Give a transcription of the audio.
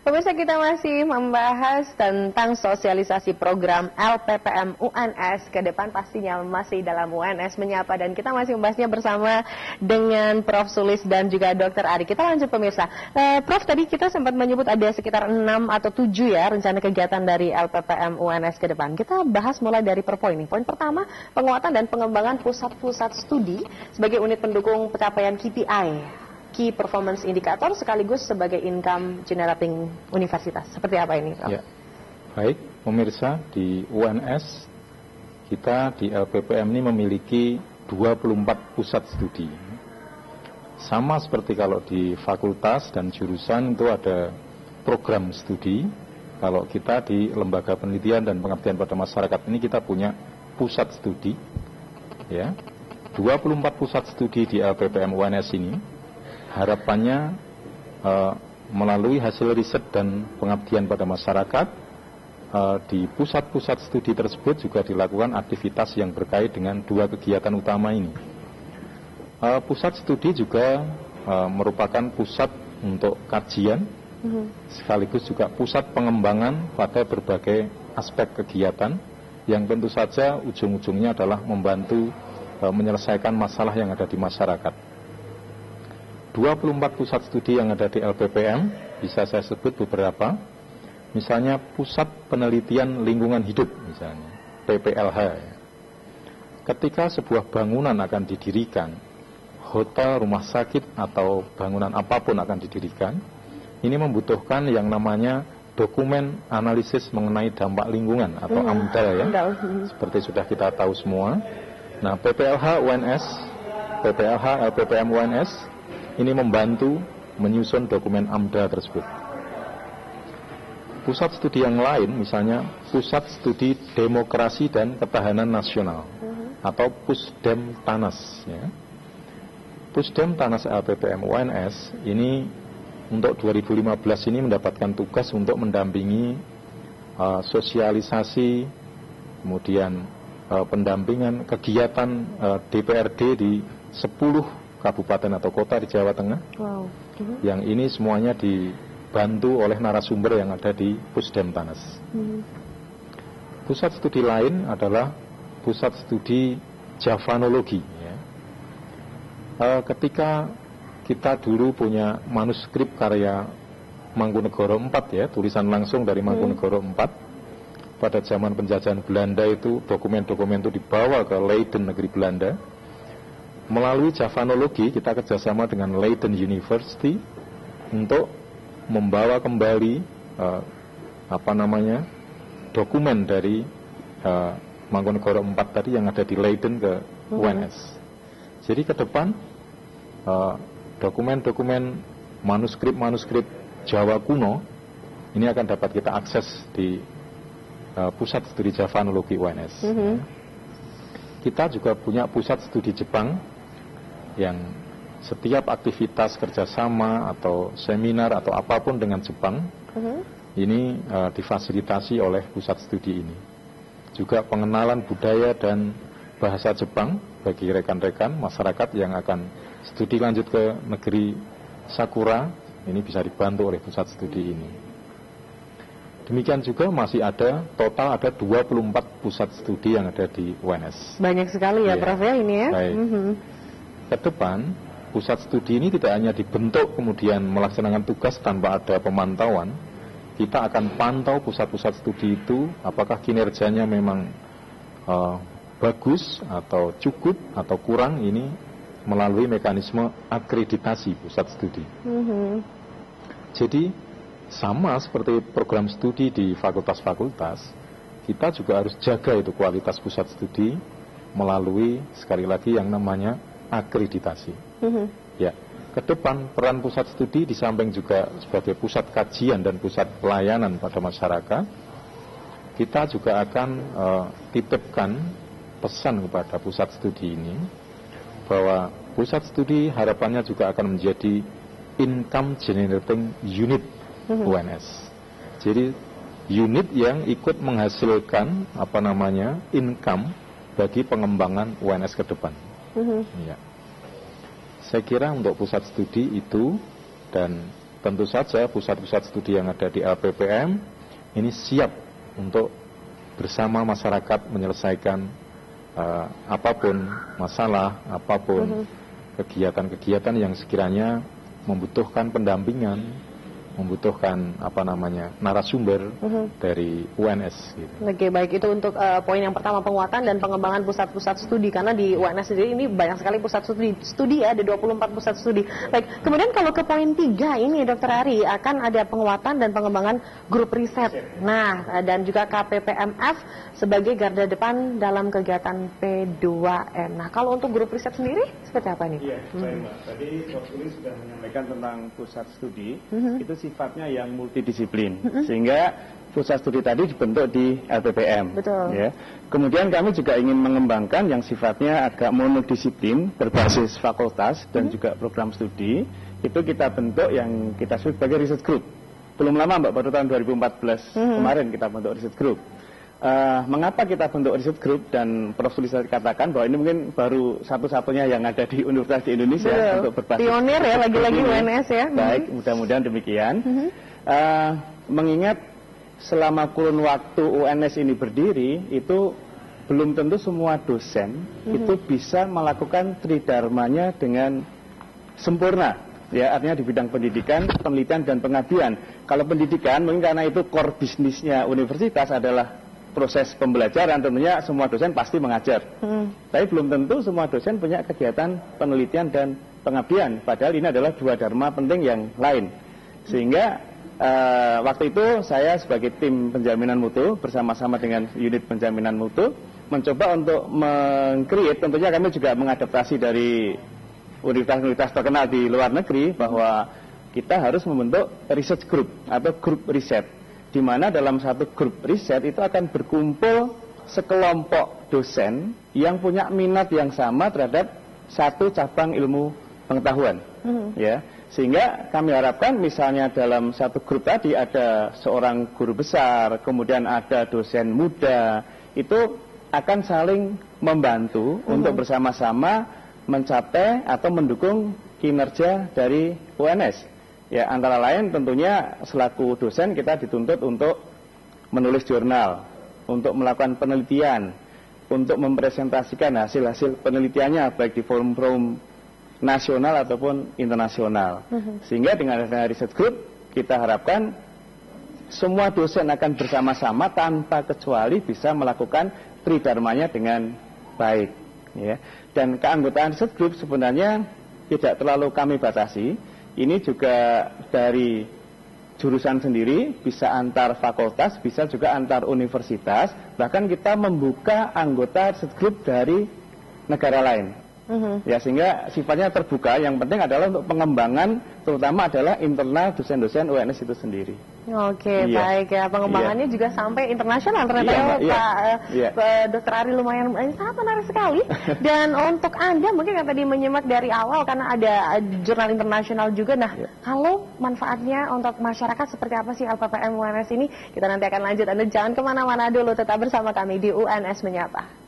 Pemirsa, kita masih membahas tentang sosialisasi program LPPM UNS ke depan, pastinya masih dalam UNS Menyapa, dan kita masih membahasnya bersama dengan Prof. Sulis dan juga Dr. Ari. Kita lanjut pemirsa. Prof, tadi kita sempat menyebut ada sekitar 6 atau 7 ya rencana kegiatan dari LPPM UNS ke depan. Kita bahas mulai dari per poin nih. Poin pertama, penguatan dan pengembangan pusat-pusat studi sebagai unit pendukung pencapaian KPI. Key Performance Indicator sekaligus sebagai income generating universitas. Seperti apa ini, Prof? Ya, baik pemirsa, di UNS kita di LPPM ini memiliki 24 pusat studi. Sama seperti kalau di fakultas dan jurusan itu ada program studi. Kalau kita di Lembaga Penelitian dan Pengabdian pada Masyarakat ini kita punya pusat studi. Ya, 24 pusat studi di LPPM UNS ini harapannya melalui hasil riset dan pengabdian pada masyarakat, di pusat-pusat studi tersebut juga dilakukan aktivitas yang berkait dengan dua kegiatan utama ini. Pusat studi juga merupakan pusat untuk kajian, sekaligus juga pusat pengembangan pada berbagai aspek kegiatan yang tentu saja ujung-ujungnya adalah membantu menyelesaikan masalah yang ada di masyarakat. 24 pusat studi yang ada di LPPM, bisa saya sebut beberapa. Misalnya Pusat Penelitian Lingkungan Hidup, misalnya PPLH. Ketika sebuah bangunan akan didirikan, hotel, rumah sakit, atau bangunan apapun akan didirikan, ini membutuhkan yang namanya dokumen analisis mengenai dampak lingkungan atau AMDAL ya. Seperti sudah kita tahu semua. Nah, PPLH LPPM UNS ini membantu menyusun dokumen AMDA tersebut. Pusat studi yang lain, misalnya Pusat Studi Demokrasi dan Ketahanan Nasional atau Pusdem Tanas. Ya. Pusdem Tanas LPPM UNS ini untuk 2015 ini mendapatkan tugas untuk mendampingi sosialisasi, kemudian pendampingan kegiatan DPRD di 10 kabupaten atau kota di Jawa Tengah. Wow. Yang ini semuanya dibantu oleh narasumber yang ada di Pusdem Tanas. Pusat studi lain adalah Pusat Studi Javanologi. Ya. Ketika kita dulu punya manuskrip karya Mangkunegoro IV ya, tulisan langsung dari Mangkunegoro IV, pada zaman penjajahan Belanda itu dokumen-dokumen itu dibawa ke Leiden, negeri Belanda. Melalui Javanologi kita kerjasama dengan Leiden University untuk membawa kembali dokumen dari Mangkunegoro IV tadi yang ada di Leiden ke UNS. Jadi ke depan dokumen-dokumen manuskrip Jawa kuno ini akan dapat kita akses di Pusat Studi Javanologi UNS. Kita juga punya Pusat Studi Jepang yang setiap aktivitas kerjasama atau seminar atau apapun dengan Jepang ini difasilitasi oleh pusat studi ini. Juga pengenalan budaya dan bahasa Jepang bagi rekan-rekan masyarakat yang akan studi lanjut ke negeri Sakura, ini bisa dibantu oleh pusat studi ini. Demikian juga masih ada, total ada 24 pusat studi yang ada di UNS. Banyak sekali ya, Prof ya ini ya. Baik. Ke depan, pusat studi ini tidak hanya dibentuk kemudian melaksanakan tugas tanpa ada pemantauan. Kita akan pantau pusat-pusat studi itu apakah kinerjanya memang bagus atau cukup atau kurang, ini melalui mekanisme akreditasi pusat studi. Jadi sama seperti program studi di fakultas-fakultas, kita juga harus jaga itu kualitas pusat studi melalui sekali lagi yang namanya akreditasi. Ya, ke depan peran pusat studi di samping juga sebagai pusat kajian dan pusat pelayanan pada masyarakat, kita juga akan titipkan pesan kepada pusat studi ini bahwa pusat studi harapannya juga akan menjadi income generating unit UNS. Jadi unit yang ikut menghasilkan income bagi pengembangan UNS ke depan. Ya. Saya kira untuk pusat studi itu, dan tentu saja pusat-pusat studi yang ada di LPPM ini siap untuk bersama masyarakat menyelesaikan apapun masalah, apapun kegiatan-kegiatan yang sekiranya membutuhkan pendampingan, membutuhkan narasumber dari UNS. Gitu. Oke, baik, itu untuk poin yang pertama, penguatan dan pengembangan pusat-pusat studi, karena di UNS sendiri ini banyak sekali pusat studi ya, ada 24 pusat studi. Baik, kemudian kalau ke poin 3 ini Dr. Ari, akan ada penguatan dan pengembangan grup riset. Nah, dan juga KPPMF sebagai garda depan dalam kegiatan P2M. Nah, kalau untuk grup riset sendiri seperti apa nih? Iya, baik Mbak. Tadi Prof. Sulis sudah menyampaikan tentang pusat studi, itu sifatnya yang multidisiplin, sehingga pusat studi tadi dibentuk di LPPM. Betul. Ya. Kemudian kami juga ingin mengembangkan yang sifatnya agak monodisiplin, berbasis fakultas dan juga program studi. Itu kita bentuk yang kita sebut sebagai research group. Belum lama Mbak, baru tahun 2014 kemarin kita bentuk research group. Mengapa kita bentuk research group, dan Prof. Sulis katakan bahwa ini mungkin baru satu-satunya yang ada di universitas di Indonesia untuk berbasis pionir ya, lagi-lagi UNS ya. Baik, mudah-mudahan demikian. Mengingat selama kurun waktu UNS ini berdiri, itu belum tentu semua dosen itu bisa melakukan tridharmanya dengan sempurna. Ya, artinya di bidang pendidikan, penelitian, dan pengabdian. Kalau pendidikan, mungkin karena itu core bisnisnya universitas adalah proses pembelajaran, tentunya semua dosen pasti mengajar. Tapi belum tentu semua dosen punya kegiatan penelitian dan pengabdian. Padahal ini adalah dua dharma penting yang lain. Sehingga waktu itu saya sebagai tim penjaminan mutu bersama-sama dengan unit penjaminan mutu mencoba untuk meng-create, tentunya kami juga mengadaptasi dari universitas-universitas terkenal di luar negeri, bahwa kita harus membentuk research group atau grup riset, di mana dalam satu grup riset itu akan berkumpul sekelompok dosen yang punya minat yang sama terhadap satu cabang ilmu pengetahuan. Ya, sehingga kami harapkan misalnya dalam satu grup tadi ada seorang guru besar, kemudian ada dosen muda, itu akan saling membantu untuk bersama-sama mencapai atau mendukung kinerja dari UNS. Ya, antara lain tentunya selaku dosen kita dituntut untuk menulis jurnal, untuk melakukan penelitian, untuk mempresentasikan hasil-hasil penelitiannya baik di forum-forum nasional ataupun internasional. Sehingga dengan adanya research group kita harapkan semua dosen akan bersama-sama tanpa kecuali bisa melakukan tridharmanya dengan baik. Ya. Dan keanggotaan research group sebenarnya tidak terlalu kami batasi. Ini juga dari jurusan sendiri, bisa antar fakultas, bisa juga antar universitas. Bahkan kita membuka anggota research group dari negara lain. Ya, sehingga sifatnya terbuka. Yang penting adalah untuk pengembangan, terutama adalah internal dosen-dosen UNS itu sendiri. Oke, baik ya, pengembangannya juga sampai internasional ternyata Pak Dr. Ari, lumayan sangat menarik sekali. Dan untuk Anda mungkin yang tadi menyimak dari awal karena ada jurnal internasional juga. Nah, kalau manfaatnya untuk masyarakat seperti apa sih LPPM UNS ini? Kita nanti akan lanjut. Anda jangan kemana-mana dulu, tetap bersama kami di UNS Menyapa.